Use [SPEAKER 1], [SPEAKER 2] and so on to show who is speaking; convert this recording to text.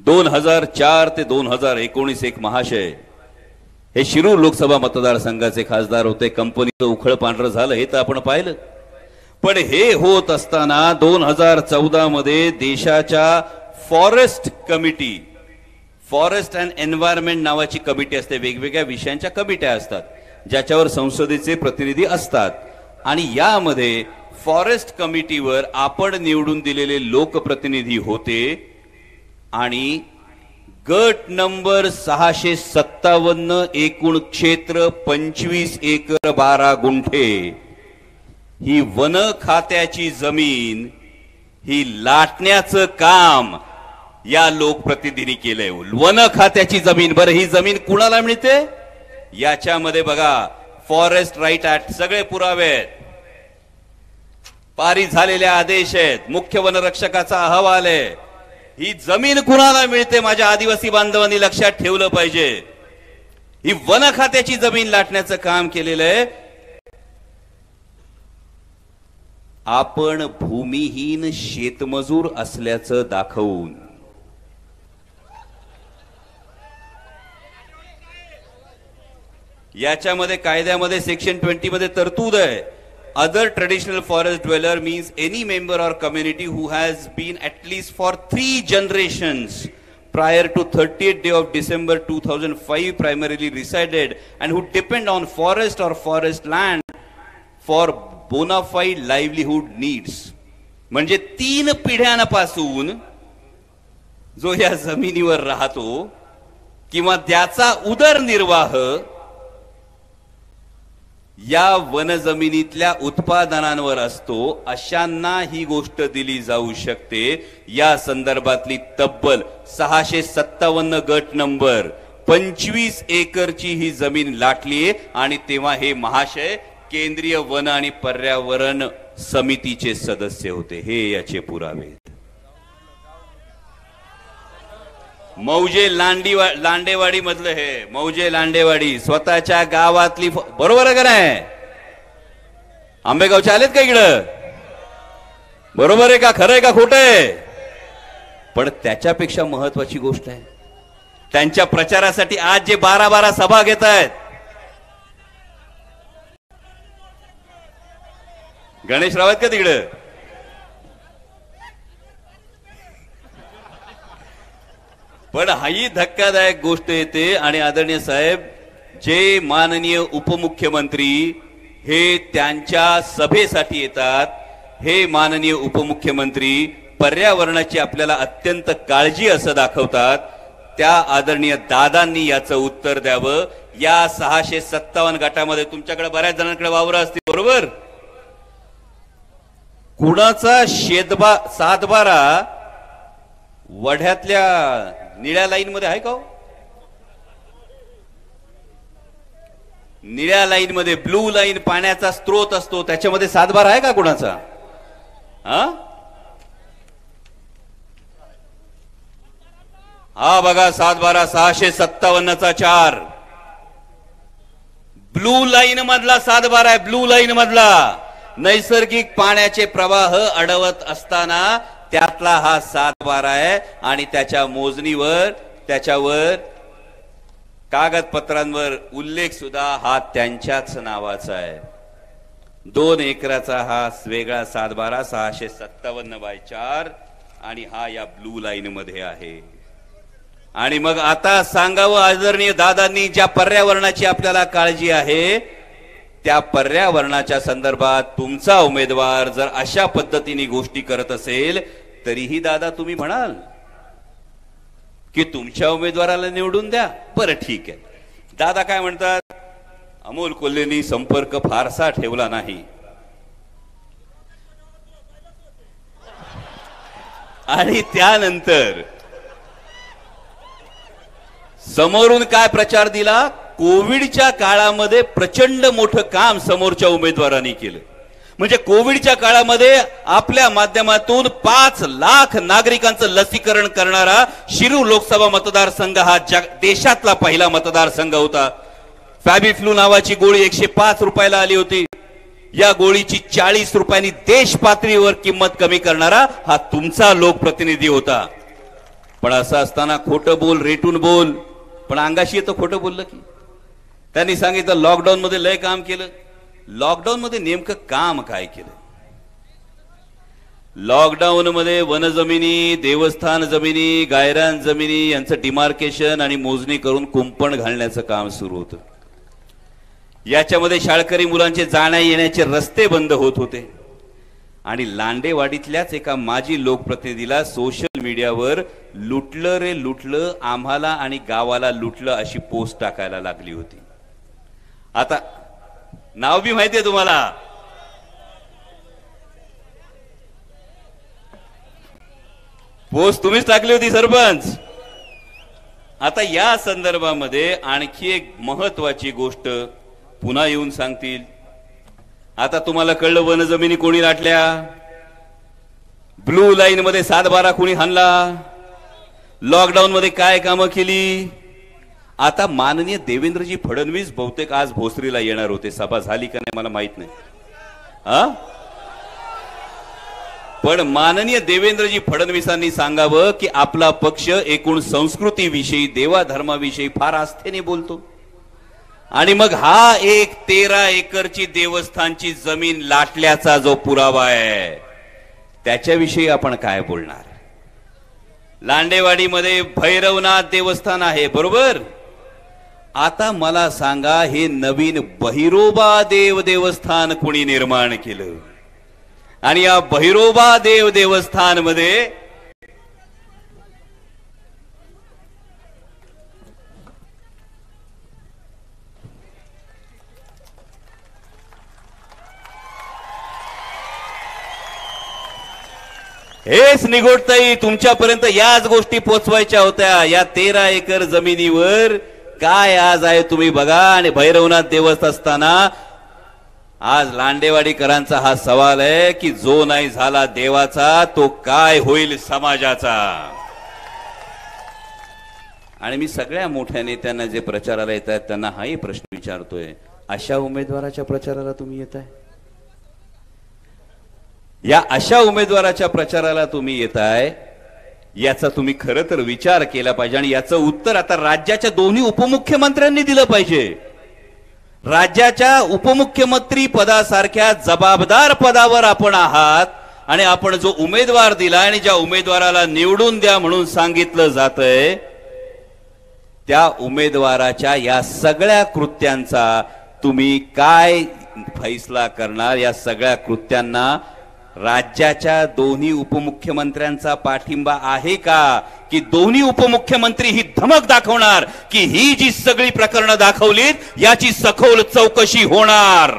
[SPEAKER 1] 2004 ते 2019 एक महाशय हे शिरूर लोकसभा मतदारसंघाचे खासदार होते. कंपनीचं उखळ पांढरं झालं हे तर आपण पाहिलं. पण हे होत असताना 2014 मध्ये देशाच्या forest committee, forest and environment नावाची कमिटी असते. वेगवेगळ्या विषयांच्या कमिट्या असतात ज्याच्यावर संसदेचे प्रतिनिधी असतात. आणि यामध्ये फॉरेस्ट कमिटीवर आपण निवडून दिलेले लोकप्रतिनिधी होते. आणि गट नंबर 657, एकूण क्षेत्र 25 एकर 12 गुंठे, ही वन खात्याची जमीन ही लाटण्याचं काम या लोकप्रतिनिधींनी केलंय. वन खात्याची जमीन. बरं, ही जमीन कुणाला मिळते? याच्यामध्ये बघा फॉरेस्ट राईट ऍक्ट सगळे पुरावे आहेत, पारित झालेले आदेश आहेत, मुख्य वनरक्षकाचा अहवाल आहे. ही जमीन कुणाला मिळते? माझ्या आदिवासी बांधवांनी लक्षात ठेवलं पाहिजे. ही वन खात्याची जमीन लाटण्याचं काम केलेलं आहे. आपण भूमिहीन शेतमजूर असल्याचं दाखवून याच्यामध्ये कायद्यामध्ये सेक्शन 20 मध्ये तरतूद आहे. Other traditional forest dweller means any member or community who has been at least for 3 generations prior to 30th day of December 2005 primarily resided and who depend on forest or forest land for bona fide livelihood needs. म्हणजे 3 पिढ्यांपासून जो या जमिनीवर राहतो किंवा त्याचा उदरनिर्वाह या वनजमिनीतल्या उत्पादनांवर असतो, अशांना ही गोष्ट दिली जाऊ शकते. या संदर्भातली तब्बल 657 गट नंबर 25 एकरची ही जमीन लाटली. आणि तेव्हा हे महाशय केंद्रीय वन आणि पर्यावरण समितीचे सदस्य होते. हे याचे पुरावे. मौजे लांडेवाडी मधलं हे मौजे लांडेवाडी स्वतःच्या गावातली. बरोबर आहे का नाही? आंबेगावचे आलेत का इकडं? बरोबर आहे का? खरं आहे का खोटं आहे? पण त्याच्यापेक्षा महत्वाची गोष्ट आहे, त्यांच्या प्रचारासाठी आज जे 12 सभा घेत आहेत. गणेश राव आहेत का तिकडं? पण हाही धक्कादायक गोष्ट येते. आणि आदरणीय साहेब, जे माननीय उपमुख्यमंत्री हे त्यांच्या सभेसाठी येतात, हे माननीय उपमुख्यमंत्री पर्यावरणाची आपल्याला अत्यंत काळजी असं दाखवतात, त्या आदरणीय दादांनी याचं उत्तर द्यावं. या 657 गटामध्ये तुमच्याकडे बऱ्याच जणांकडे वावर असतील, बरोबर? कुणाचा सातबारा वढ्यातल्या निळ्या लाईन मध्ये आहे का? निळ्या लाईन मध्ये, ब्लू लाईन पाण्याचा स्त्रोत असतो, त्याच्यामध्ये सातबारा आहे का कुणाचा? हा बघा, सातबारा 657चा 4 ब्लू लाईन मधला सातबारा आहे. ब्लू लाईन मधला नैसर्गिक पाण्याचे प्रवाह अडवत असताना त्यातला हा सातबारा आहे. आणि त्याच्या मोजणीवर, त्याच्यावर कागदपत्रांवर उल्लेख सुद्धा हा त्यांच्याच नावाचा आहे. 2 एकराचा हा वेगळा सातबारा 657/4 आणि हा या ब्लू लाईन मध्ये आहे. आणि मग आता सांगावं आदरणीय दादांनी, ज्या पर्यावरणाची आपल्याला काळजी आहे, त्या पर्यावरणाच्या संदर्भात तुमचा उमेदवार जर अशा पद्धतीने गोष्टी करत असेल, तरीही दादा तुम्ही म्हणाल की तुमच्या उमेदवाराला निवडून द्या. बरं ठीक आहे. दादा काय म्हणतात? अमोल कोल्हेंनी संपर्क फारसा ठेवला नाही. आणि त्यानंतर समोरून काय प्रचार दिला? कोविडच्या काळामध्ये प्रचंड मोठं काम समोरच्या उमेदवारांनी केलं. म्हणजे कोविडच्या काळामध्ये आपल्या माध्यमातून 5 लाख नागरिकांचं लसीकरण करणारा शिरूर लोकसभा मतदारसंघ हा देशातला पहिला मतदारसंघ होता. फॅबिफ्लू नावाची गोळी 105 रुपयाला आली होती. या गोळीची 40 रुपयांनी देश पातळीवर किंमत कमी करणारा हा तुमचा लोकप्रतिनिधी होता. पण असं असताना खोटं बोल, रेटून बोल, पण अंगाशी येतं खोटं बोललं की. त्यांनी सांगितलं लॉकडाऊन मध्ये लय काम केलं. लॉकडाऊन मध्ये नेमकं काम काय केलं? लॉकडाऊन मध्ये वनजमिनी, देवस्थान जमिनी, गायरान जमिनी यांचं डिमार्केशन आणि मोजणी करून कुंपण घालण्याचं काम सुरू होतं. याच्यामध्ये शाळकरी मुलांचे जाण्या येण्याचे रस्ते बंद होत होते. आणि लांडेवाडीतल्याच एका माजी लोकप्रतिनिधीला सोशल मीडियावर लुटलं रे लुटलं, आम्हाला आणि गावाला लुटलं अशी पोस्ट टाकायला लागली होती. आता नाव बी माहितीये तुम्हाला. पोस्ट तुम्हीच टाकली होती सरपंच. आता या संदर्भामध्ये आणखी एक महत्वाची गोष्ट पुन्हा येऊन सांगतील. आता तुम्हाला कळलं वनजमिनी कोणी लाटल्या, ब्लू लाईन मध्ये 7-12 कोणी हाणला, लॉकडाऊन मध्ये काय कामं केली. आता माननीय देवेंद्रजी फडणवीस बहुतेक आज भोसरीला येणार होते. सभा झाली का नाही मला माहित नाही. पण माननीय देवेंद्रजी फडणवीसांनी सांगावं की आपला पक्ष एकूण संस्कृतीविषयी, देवाधर्माविषयी फार आस्थेने बोलतो. आणि मग हा एक 13 एकरची देवस्थानची जमीन लाटल्याचा जो पुरावा आहे त्याच्याविषयी आपण काय बोलणार? लांडेवाडीमध्ये भैरवनाथ देवस्थान आहे, बरोबर. आता मला सांगा, हे नवीन बहिरोबा देव देवस्थान कोणी निर्माण केलं? आणि या बहिरोबा देव देवस्थान मध्ये हेच निगोडताई तुमच्यापर्यंत याच गोष्टी पोचवायच्या होत्या. या 13 एकर जमिनीवर काय आज आहे तुम्ही बघा. आणि भैरवनाथ देवस्थान असताना आज लांडेवाडीकरांचा हा सवाल आहे की जो नाही झाला देवाचा तो काय होईल समाजाचा. आणि मी सगळ्या मोठ्या नेत्यांना जे प्रचाराला येत आहेत त्यांना हाही प्रश्न विचारतोय, अशा उमेदवाराच्या प्रचाराला तुम्ही येताय? या अशा उमेदवाराच्या प्रचाराला तुम्ही येताय याचा तुम्ही खरं तर विचार केला पाहिजे. आणि याचं उत्तर आता राज्याच्या दोन्ही उपमुख्यमंत्र्यांनी दिलं पाहिजे. राज्याच्या उपमुख्यमंत्री पदासारख्या जबाबदार पदावर आपण आहात आणि आपण जो उमेदवार दिला आणि ज्या उमेदवाराला निवडून द्या म्हणून सांगितलं जातंय त्या उमेदवाराच्या या सगळ्या कृत्यांचा तुम्ही काय फैसला करणार? या सगळ्या कृत्यांना राज्याच्या दोन्ही उपमुख्यमंत्र्यांचा पाठिंबा आहे का, की दोन्ही उपमुख्यमंत्री ही धमक दाखवणार की ही जी सगळी प्रकरणं दाखवलीत याची सखोल चौकशी होणार?